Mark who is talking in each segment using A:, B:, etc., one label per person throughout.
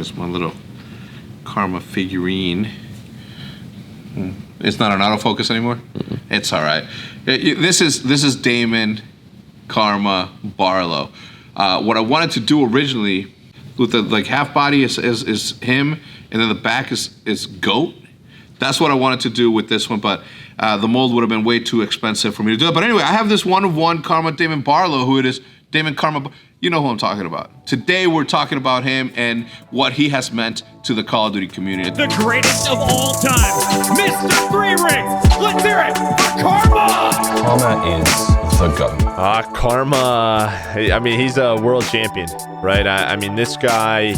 A: There's my little Karma figurine. It's not an autofocus anymore? It's all right. This is Damon Karma Barlow. What I wanted to do originally with the like half body is him, and then the back is goat. That's what I wanted to do with this one, but the mold would have been way too expensive for me to do it. But anyway, I have this one-of-one Karma Damon Barlow, who it is, Damon Karma. You know who I'm talking about. Today we're talking about him and what he has meant to the Call of Duty community.
B: The greatest of all time, Mr. 3 Rings. Let's hear it for Karma.
C: Karma is the GOAT.
D: Karma, I mean, he's a world champion, right? I mean, this guy,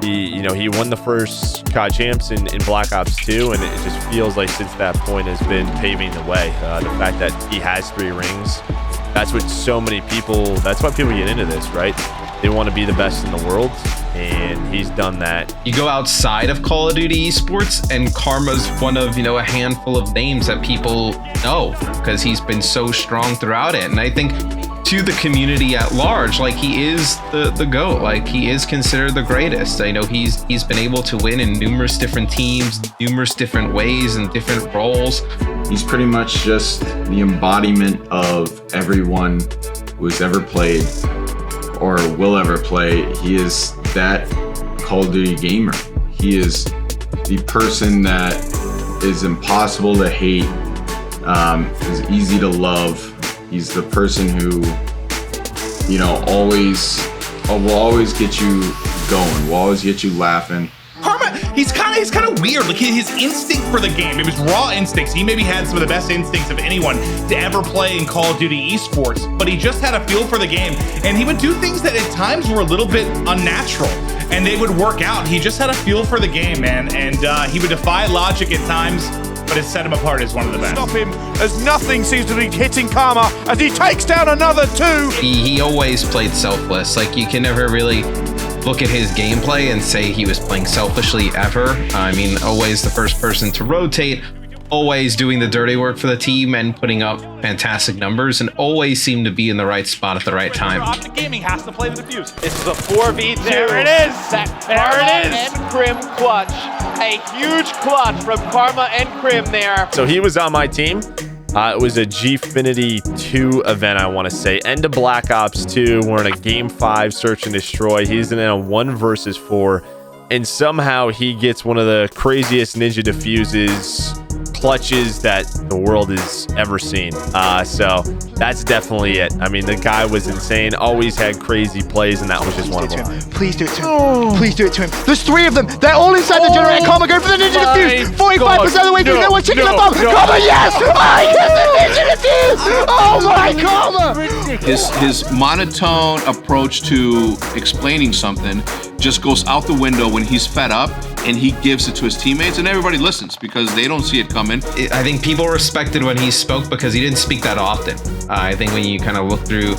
D: he won the first COD champs in Black Ops 2, and it just feels like since that point has been paving the way. The fact that he has 3 rings, that's what so many people, that's why people get into this, right? They want to be the best in the world, and he's done that.
C: You go outside of Call of Duty esports, and Karma's one of, a handful of names that people know because he's been so strong throughout it. And I think to the community at large, like, he is the GOAT. Like, he is considered the greatest. I know he's been able to win in numerous different teams, numerous different ways and different roles.
E: He's pretty much just the embodiment of everyone who's ever played or will ever play. He is that Call of Duty gamer. He is the person that is impossible to hate, is easy to love. He's the person who, will always get you going, will always get you laughing.
B: Karma, he's kind of weird. Like, his instinct for the game, it was raw instincts. He maybe had some of the best instincts of anyone to ever play in Call of Duty esports, but he just had a feel for the game, and he would do things that at times were a little bit unnatural, and they would work out. He just had a feel for the game, man, and he would defy logic at times, but it set him apart as one of the best.
F: Stop him, as nothing seems to be hitting Karma as he takes down another 2.
C: He always played selfless. Like, you can never really look at his gameplay and say he was playing selfishly ever. I mean, always the first person to rotate, always doing the dirty work for the team and putting up fantastic numbers, and always seemed to be in the right spot at the right time.
F: Gaming has to play the defuse.
G: This is a 4v2.
F: There it is.
G: That
F: There
G: Karma
F: it is.
G: and Crim clutch. A huge clutch from Karma and Crim there.
D: So he was on my team. It was a Gfinity 2 event, I want to say. End of Black Ops 2. We're in a Game 5 Search and Destroy. He's in a 1 versus 4. And somehow he gets one of the craziest ninja defuses, clutches that the world has ever seen. So that's definitely it. I mean, the guy was insane. Always had crazy plays, and that was just one of them.
H: Please do it to him. Please do it to him. There's 3 of them. They're all inside the generator. Karma going for the ninja defuse. 45% of the way through. No one's taking the bomb. Karma, yes! I get the ninja defuse! Oh my, Karma!
A: His monotone approach to explaining something just goes out the window when he's fed up, and he gives it to his teammates, and everybody listens because they don't see it coming.
C: I think people respected when he spoke because he didn't speak that often. I think when you kind of look through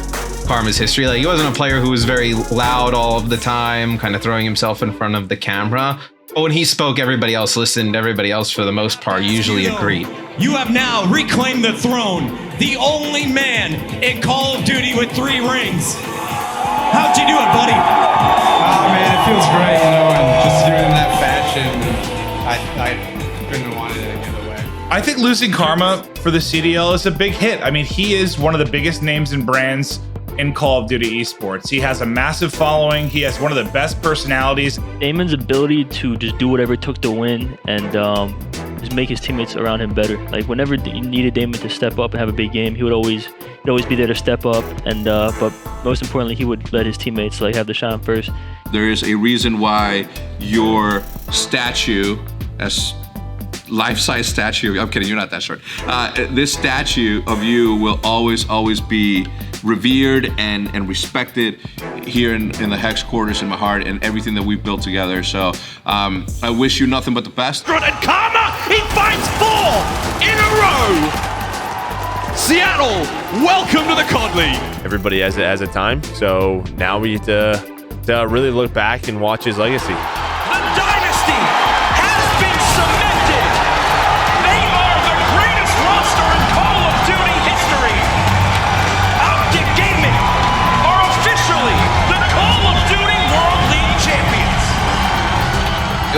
C: Karma's history, like, he wasn't a player who was very loud all of the time, kind of throwing himself in front of the camera. But when he spoke, everybody else listened. Everybody else, for the most part, usually agreed.
B: You have now reclaimed the throne, the only man in Call of Duty with 3 rings. How'd you do it, buddy?
I: Oh man, it feels great, and just doing it in that fashion. I couldn't have wanted it any other way.
B: I think losing Karma for the CDL is a big hit. I mean, he is one of the biggest names and brands in Call of Duty esports. He has a massive following. He has one of the best personalities.
J: Damon's ability to just do whatever it took to win and just make his teammates around him better. Like, whenever you needed Damon to step up and have a big game, he would always be there to step up. And but most importantly, he would let his teammates have the shine first.
A: There is a reason why your statue, as life-size statue, I'm kidding, you're not that short. This statue of you will always be revered and respected here in the Hex quarters in my heart and everything that we've built together. So I wish you nothing but the best.
F: And Karma, he fights 4 in a row. Seattle, welcome to the COD League.
D: Everybody has a time, so now we get to really look back and watch his legacy.
F: The dynasty has been cemented. They are the greatest roster in Call of Duty history. Optic Gaming are officially the Call of Duty World League champions.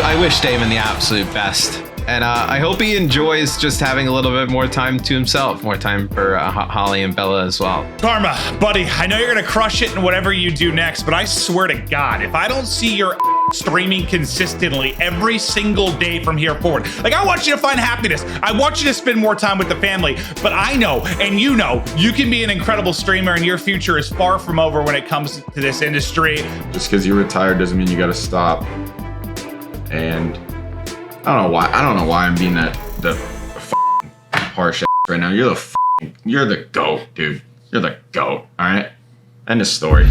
C: I wish Damon the absolute best. And I hope he enjoys just having a little bit more time to himself, more time for Holly and Bella as well.
B: Karma, buddy, I know you're gonna crush it in whatever you do next, but I swear to God, if I don't see your streaming consistently every single day from here forward, like I want you to find happiness. I want you to spend more time with the family, but I know, and you know, you can be an incredible streamer and your future is far from over when it comes to this industry.
E: Just because you're retired doesn't mean you got to stop. And I don't know why I'm being the harsh right now. You're the GOAT, dude. You're the GOAT. All right. End of story.